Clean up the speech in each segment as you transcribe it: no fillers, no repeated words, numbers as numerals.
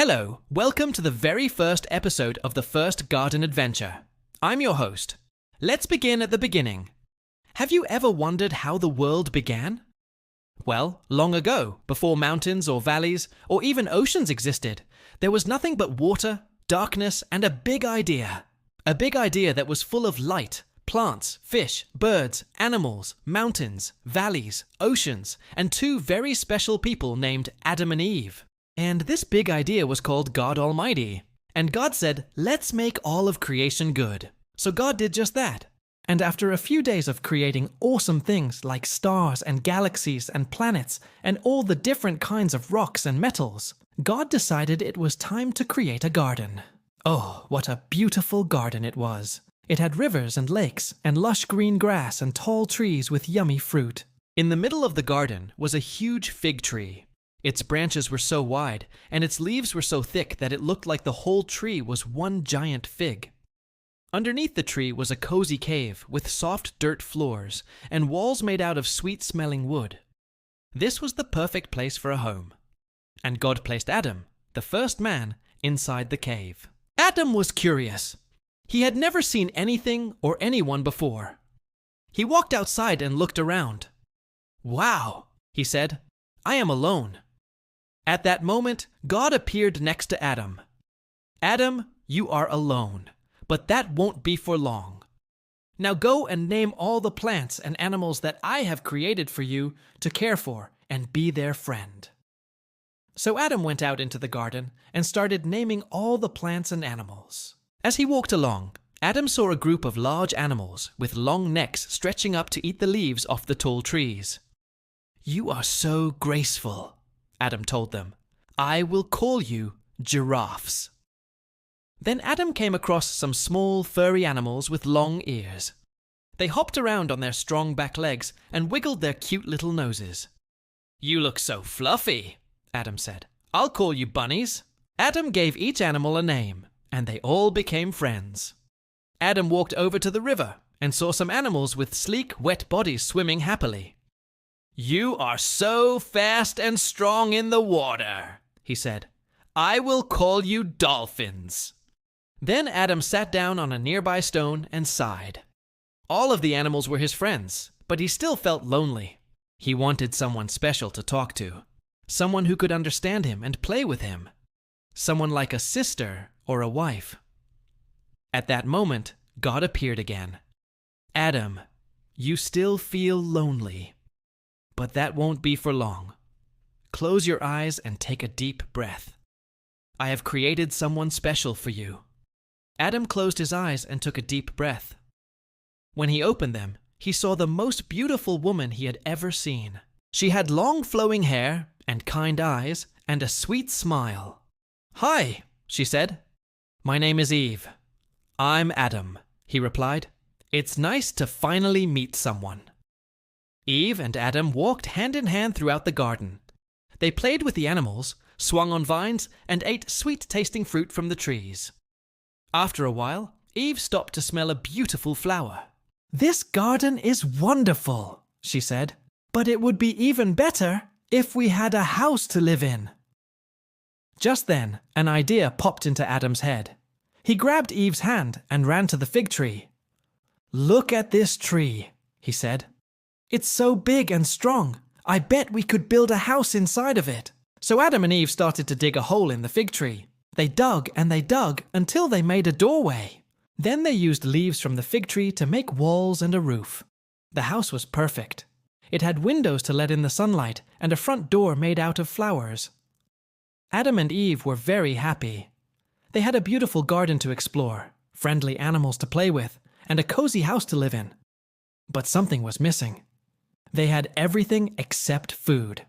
Hello, welcome to the very first episode of the First Garden Adventure. I'm your host. Let's begin at the beginning. Have you ever wondered how the world began? Well, long ago, before mountains or valleys or even oceans existed, there was nothing but water, darkness, and a big idea. A big idea that was full of light, plants, fish, birds, animals, mountains, valleys, oceans, and two very special people named Adam and Eve. And this big idea was called God Almighty. And God said, let's make all of creation good. So God did just that. And after a few days of creating awesome things like stars and galaxies and planets and all the different kinds of rocks and metals, God decided it was time to create a garden. Oh, what a beautiful garden it was. It had rivers and lakes and lush green grass and tall trees with yummy fruit. In the middle of the garden was a huge fig tree. Its branches were so wide, and its leaves were so thick that it looked like the whole tree was one giant fig. Underneath the tree was a cozy cave with soft dirt floors and walls made out of sweet-smelling wood. This was the perfect place for a home. And God placed Adam, the first man, inside the cave. Adam was curious. He had never seen anything or anyone before. He walked outside and looked around. "Wow," he said, "I am alone." At that moment, God appeared next to Adam. "Adam, you are alone, but that won't be for long. Now go and name all the plants and animals that I have created for you to care for and be their friend." So Adam went out into the garden and started naming all the plants and animals. As he walked along, Adam saw a group of large animals with long necks stretching up to eat the leaves off the tall trees. "You are so graceful," Adam told them. "I will call you giraffes." Then Adam came across some small, furry animals with long ears. They hopped around on their strong back legs and wiggled their cute little noses. "You look so fluffy," Adam said. "I'll call you bunnies." Adam gave each animal a name, and they all became friends. Adam walked over to the river and saw some animals with sleek, wet bodies swimming happily. "You are so fast and strong in the water," he said. "I will call you dolphins." Then Adam sat down on a nearby stone and sighed. All of the animals were his friends, but he still felt lonely. He wanted someone special to talk to, someone who could understand him and play with him, someone like a sister or a wife. At that moment, God appeared again. "Adam, you still feel lonely. But that won't be for long. Close your eyes and take a deep breath. I have created someone special for you." Adam closed his eyes and took a deep breath. When he opened them, he saw the most beautiful woman he had ever seen. She had long flowing hair and kind eyes and a sweet smile. "Hi," she said. "My name is Eve." "I'm Adam," he replied. "It's nice to finally meet someone." Eve and Adam walked hand in hand throughout the garden. They played with the animals, swung on vines, and ate sweet-tasting fruit from the trees. After a while, Eve stopped to smell a beautiful flower. "This garden is wonderful," she said. "But it would be even better if we had a house to live in." Just then, an idea popped into Adam's head. He grabbed Eve's hand and ran to the fig tree. "Look at this tree," he said. "It's so big and strong. I bet we could build a house inside of it." So Adam and Eve started to dig a hole in the fig tree. They dug and they dug until they made a doorway. Then they used leaves from the fig tree to make walls and a roof. The house was perfect. It had windows to let in the sunlight and a front door made out of flowers. Adam and Eve were very happy. They had a beautiful garden to explore, friendly animals to play with, and a cozy house to live in. But something was missing. They had everything except food.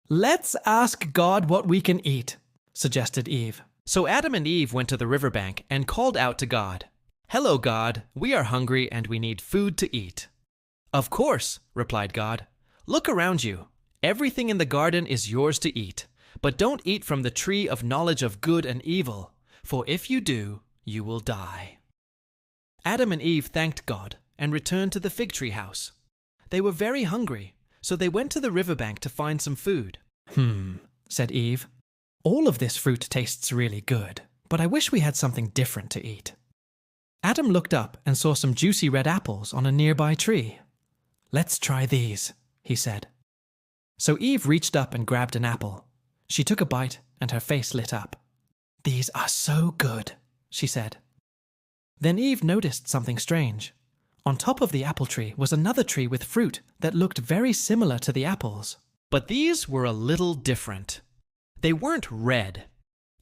"Let's ask God what we can eat," suggested Eve. So Adam and Eve went to the riverbank and called out to God. "Hello, God, we are hungry and we need food to eat." "Of course," replied God. "Look around you. Everything in the garden is yours to eat, but don't eat from the tree of knowledge of good and evil, for if you do, you will die." Adam and Eve thanked God and returned to the fig tree house. They were very hungry, so they went to the riverbank to find some food. Said Eve. All of this fruit tastes really good, but I wish we had something different to eat. Adam looked up and saw some juicy red apples on a nearby tree. Let's try these, he said. So Eve reached up and grabbed an apple. She took a bite and her face lit up. These are so good, she said. Then Eve noticed something strange. On top of the apple tree was another tree with fruit that looked very similar to the apples. But these were a little different. They weren't red.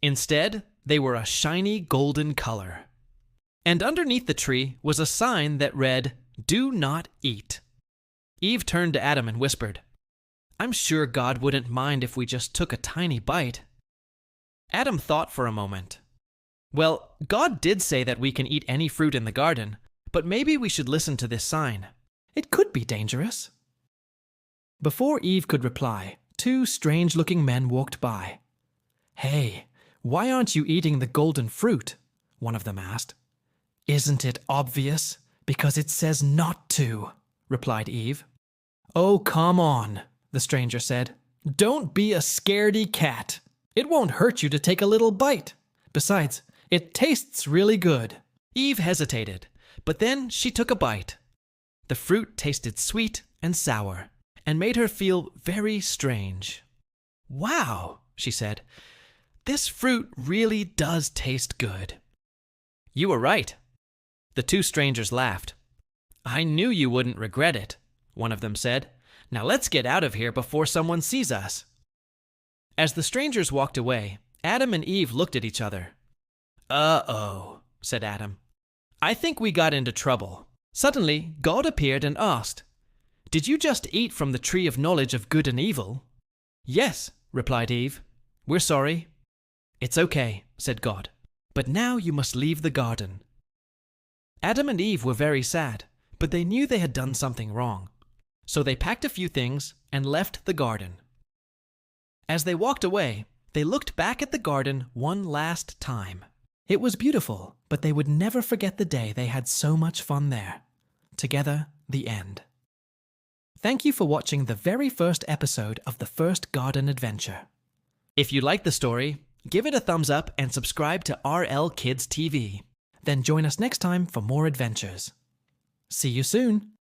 Instead, they were a shiny golden color. And underneath the tree was a sign that read, "Do not eat." Eve turned to Adam and whispered, "I'm sure God wouldn't mind if we just took a tiny bite." Adam thought for a moment. Well, God did say that we can eat any fruit in the garden, but maybe we should listen to this sign. It could be dangerous. Before Eve could reply, two strange-looking men walked by. "Hey, why aren't you eating the golden fruit?" one of them asked. "Isn't it obvious? Because it says not to," replied Eve. "Oh, come on," the stranger said. "Don't be a scaredy cat. It won't hurt you to take a little bite. Besides, it tastes really good." Eve hesitated, but then she took a bite. The fruit tasted sweet and sour, and made her feel very strange. "Wow," she said, "this fruit really does taste good." "You were right." The two strangers laughed. "I knew you wouldn't regret it," one of them said. "Now let's get out of here before someone sees us." As the strangers walked away, Adam and Eve looked at each other. "Uh-oh," said Adam. "I think we got into trouble." Suddenly, God appeared and asked, "Did you just eat from the tree of knowledge of good and evil?" "Yes," replied Eve. "We're sorry." "It's okay," said God. "But now you must leave the garden." Adam and Eve were very sad, but they knew they had done something wrong. So they packed a few things and left the garden. As they walked away, they looked back at the garden one last time. It was beautiful, but they would never forget the day they had so much fun there. Together, the end. Thank you for watching the very first episode of the First Garden Adventure. If you liked the story, give it a thumbs up and subscribe to RL Kids TV. Then join us next time for more adventures. See you soon!